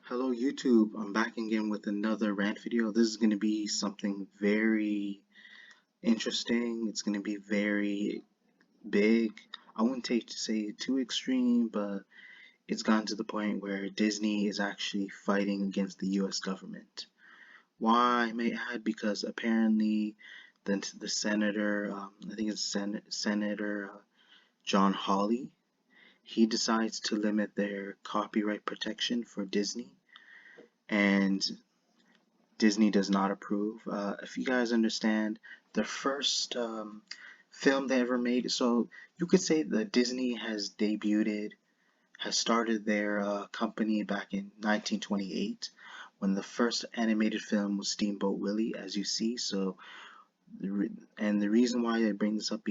Hello YouTube, I'm back again with another rant video. This is going to be something very interesting. It's going to be very big. I wouldn't take to say too extreme, but it's gotten to the point where Disney is actually fighting against the US government. Why, I may add, because apparently the senator, I think it's Senator John Hawley, he decides to limit their copyright protection for Disney, and Disney does not approve. If you guys understand, the first film they ever made, so you could say that Disney has started their company back in 1928 when the first animated film was Steamboat Willie, as you see. So, and the reason why I bring this up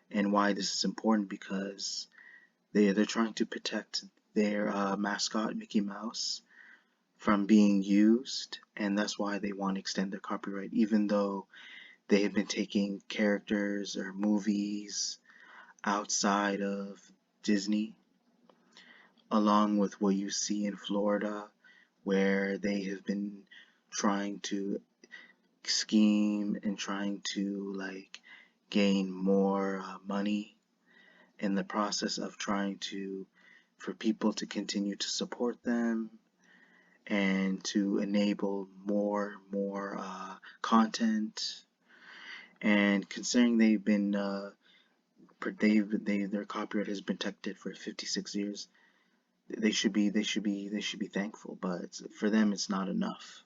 and why this is important because they're trying to protect their mascot Mickey Mouse from being used, and that's why they want to extend their copyright, even though they have been taking characters or movies outside of Disney, along with what you see in Florida, where they have been trying to scheme and trying to gain more money in the process of trying to for people to continue to support them and to enable more content. And considering their copyright has been protected for 56 years, they should be thankful. But for them, it's not enough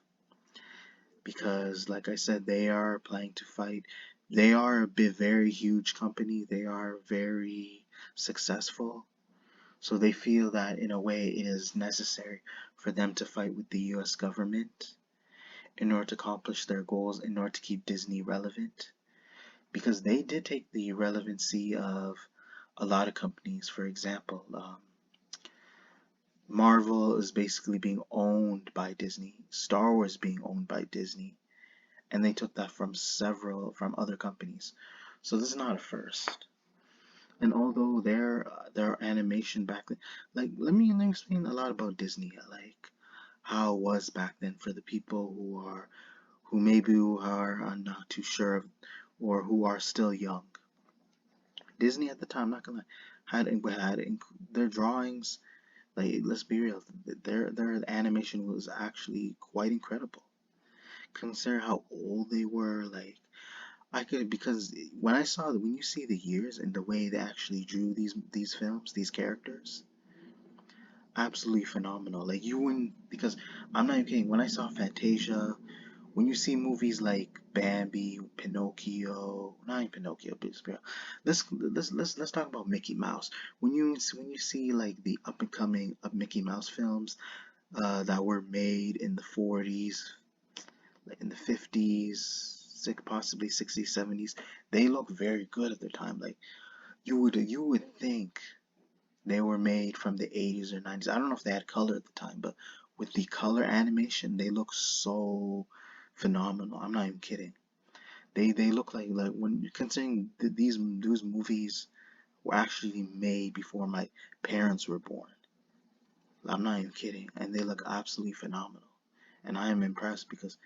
because, like I said, they are planning to fight. They are very huge company. They are very successful. So they feel that in a way it is necessary for them to fight with the US government in order to accomplish their goals, in order to keep Disney relevant. Because they did take the relevancy of a lot of companies. For example, Marvel is basically being owned by Disney, Star Wars being owned by Disney, and they took that from other companies. So this is not a first. And although their animation back then, let me explain a lot about Disney, like how it was back then for the people who are not too sure of, or who are still young. Disney at the time, not gonna lie, had their drawings. Like, let's be real, their animation was actually quite incredible. Consider how old they were. Like, I could because when you see the years and the way they actually drew these films, these characters, absolutely phenomenal. Like, you wouldn't, because I'm not even kidding. When I saw Fantasia, when you see movies like Bambi, Pinocchio, not even Pinocchio, but let's talk about Mickey Mouse. When you see like the up and coming of Mickey Mouse films that were made in the 40s, like in the 50s, possibly 60s, 70s, they look very good at their time. Like, you would think they were made from the 80s or 90s. I don't know if they had color at the time, but with the color animation, they look so phenomenal. I'm not even kidding. They look like when you're considering these movies were actually made before my parents were born. I'm not even kidding, and they look absolutely phenomenal. And I am impressed because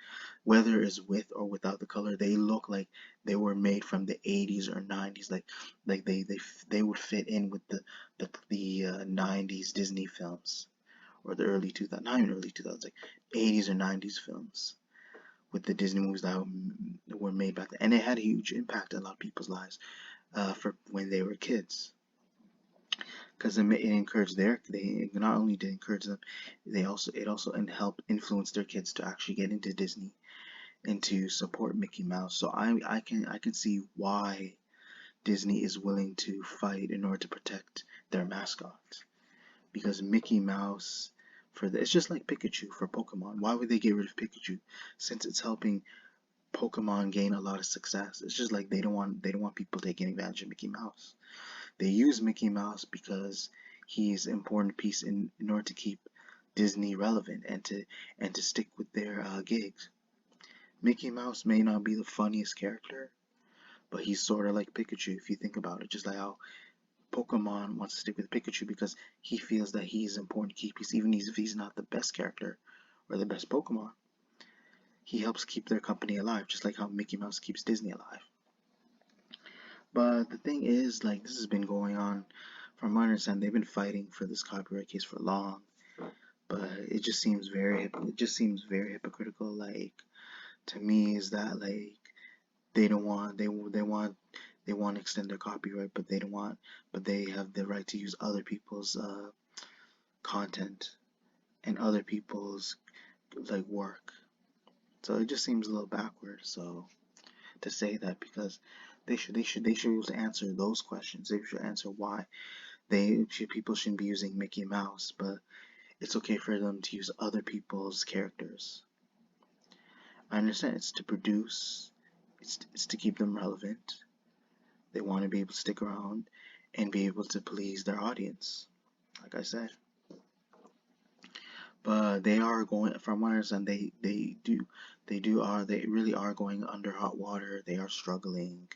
whether it's with or without the color, they look like they were made from the 80s or 90s. Like they would fit in with the 90s Disney films or the early 2000s, not even early 2000s, like 80s or 90s films with the Disney movies that were made back then, and it had a huge impact on a lot of people's lives for when they were kids. Because it encouraged they not only did encourage them, it also helped influence their kids to actually get into Disney and to support Mickey Mouse. So I can see why Disney is willing to fight in order to protect their mascots. Because Mickey Mouse it's just like Pikachu for Pokemon. Why would they get rid of Pikachu since it's helping Pokemon gain a lot of success? It's just like they don't want people taking advantage of Mickey Mouse. They use Mickey Mouse because he's an important piece in order to keep Disney relevant and to stick with their gigs. Mickey Mouse may not be the funniest character, but he's sort of like Pikachu if you think about it. Just like how Pokemon wants to stick with Pikachu because he feels that he's important to keep peace, even if he's not the best character or the best Pokemon. He helps keep their company alive, just like how Mickey Mouse keeps Disney alive. But the thing is, like, this has been going on from my understanding. They've been fighting for this copyright case for long, but it just seems very hypocritical. Like, to me, is that like they don't want they want to extend their copyright, but they have the right to use other people's content and other people's like work. So it just seems a little backward. So to say that, because they should be able to answer those questions. They should answer why people shouldn't be using Mickey Mouse, but it's okay for them to use other people's characters. I understand it's to produce, it's to keep them relevant. They want to be able to stick around and be able to please their audience, like I said. But they are going, from what I understand, they really are going under hot water. They are struggling,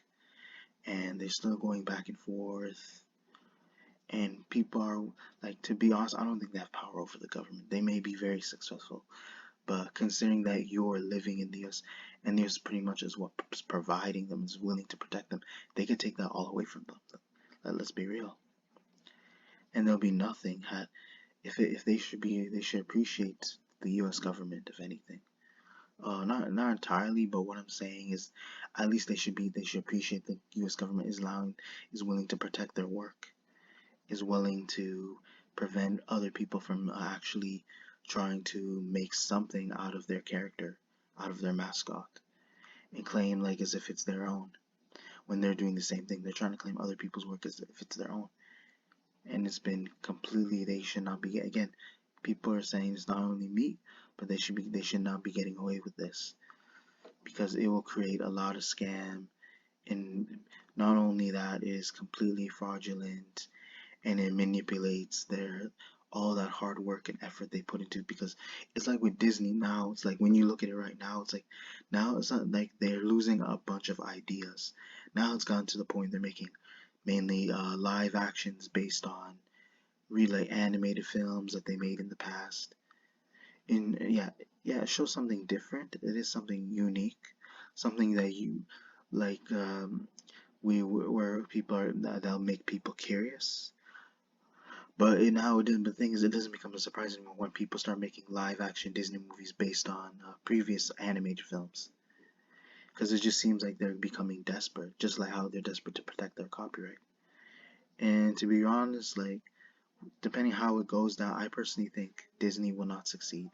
and they're still going back and forth. And people are like, to be honest, I don't think they have power over the government. They may be very successful, but considering that you're living in the US and the US pretty much is what's providing them, is willing to protect them, they could take that all away from them. Let's be real. And there'll be nothing if they should appreciate the US government, if anything. Not entirely, but what I'm saying is, at least they should appreciate the U.S. government is willing to protect their work, is willing to prevent other people from actually trying to make something out of their character, out of their mascot, and claim like as if it's their own. When they're doing the same thing, they're trying to claim other people's work as if it's their own, and it's been completely. They should not be, again. People are saying it's not only meat, but they should not be getting away with this, because it will create a lot of scam, and not only that, it is completely fraudulent, and it manipulates their all that hard work and effort they put into, because it's like with Disney now, it's like when you look at it right now, it's like now it's not like they're losing a bunch of ideas. Now it's gotten to the point they're making mainly live actions based on relay animated films that they made in the past. And yeah, it shows something different. It is something unique, something that you like. Where people are, that'll make people curious. But now the thing is, it doesn't become a surprise anymore when people start making live action Disney movies based on previous animated films, because it just seems like they're becoming desperate, just like how they're desperate to protect their copyright. And to be honest, like, depending how it goes down, I personally think Disney will not succeed.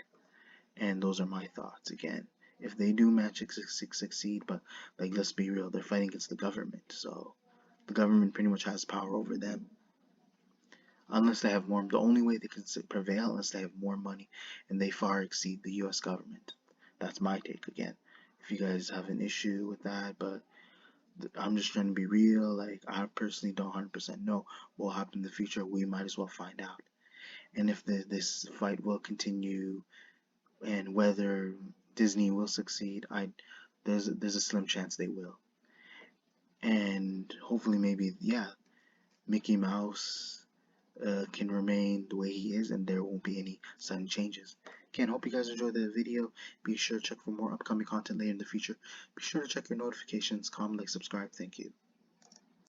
And those are my thoughts. Again, if they do magic succeed, but like, let's be real, they're fighting against the government, so the government pretty much has power over them. Unless they have more, the only way they can prevail unless they have more money, and they far exceed the U.S. government. That's my take. Again, if you guys have an issue with that, but I'm just trying to be real. Like, I personally don't 100% know what will happen in the future. We might as well find out. And if this fight will continue, and whether Disney will succeed, there's a slim chance they will. And hopefully, maybe, yeah, Mickey Mouse can remain the way he is, and there won't be any sudden changes. Again, hope you guys enjoyed the video. Be sure to check for more upcoming content later in the future. Be sure to check your notifications, comment, like, subscribe. Thank you.